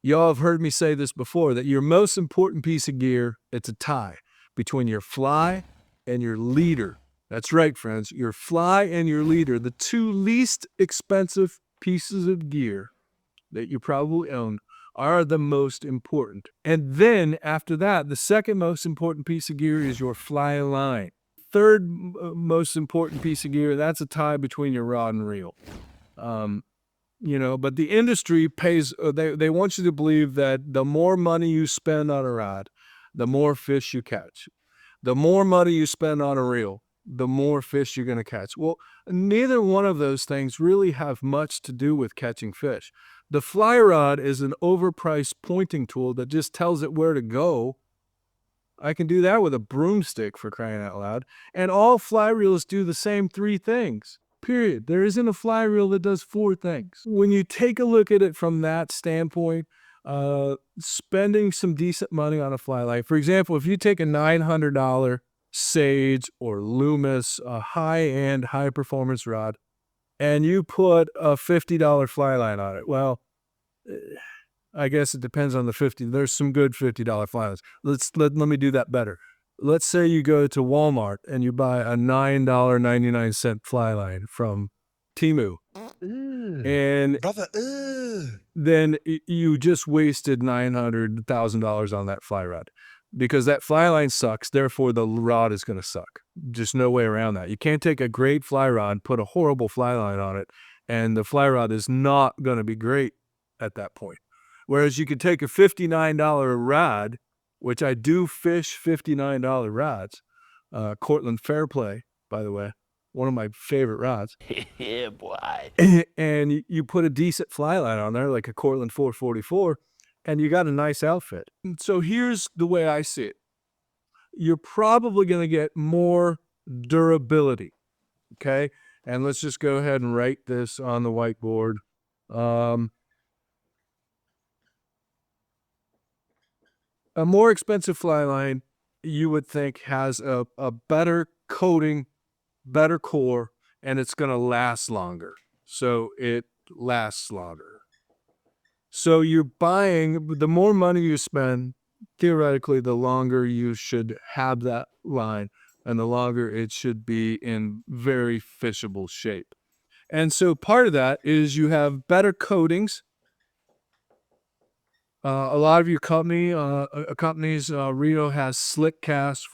Y'all have heard me say this before, that your most important piece of gear, it's a tie between your fly and your leader. That's right, friends. Your fly and your leader, the two least expensive pieces of gear that you probably own, are the most important. And then after that, the second most important piece of gear is your fly line. Third most important piece of gear, that's a tie between your rod and reel. But the industry pays, they want you to believe that the more money you spend on a rod, the more fish you catch. The more money you spend on a reel, the more fish you're going to catch. Well, neither one of those things really have much to do with catching fish. The fly rod is an overpriced pointing tool that just tells it where to go. I can do that with a broomstick, for crying out loud. And all fly reels do the same three things. Period. There isn't a fly reel that does four things. When you take a look at it from that standpoint, spending some decent money on a fly line, for example, if you take a $900 Sage or Loomis, a high-end, high-performance rod, and you put a $50 fly line on it, well, I guess it depends on the 50. There's some good $50 fly lines. Let me do that better. Let's say you go to Walmart and you buy a $9.99 fly line from Temu. And Brother, then you just wasted $900,000 on that fly rod because that fly line sucks. Therefore, the rod is going to suck. Just no way around that. You can't take a great fly rod, put a horrible fly line on it, and the fly rod is not going to be great at that point. Whereas you could take a $59 rod, which I do fish $59 rods, Cortland Fairplay, by the way, one of my favorite rods. Yeah, boy. And you put a decent fly line on there, like a Cortland 444, and you got a nice outfit. And so here's the way I see it. You're probably going to get more durability, okay? And let's just go ahead and write this on the whiteboard. A more expensive fly line, you would think, has a better coating, better core, and it's going to last longer. So it lasts longer. So you're buying, the more money you spend, theoretically, the longer you should have that line and the longer it should be in very fishable shape. And so part of that is you have better coatings. A lot of your companies, Rio has slick cast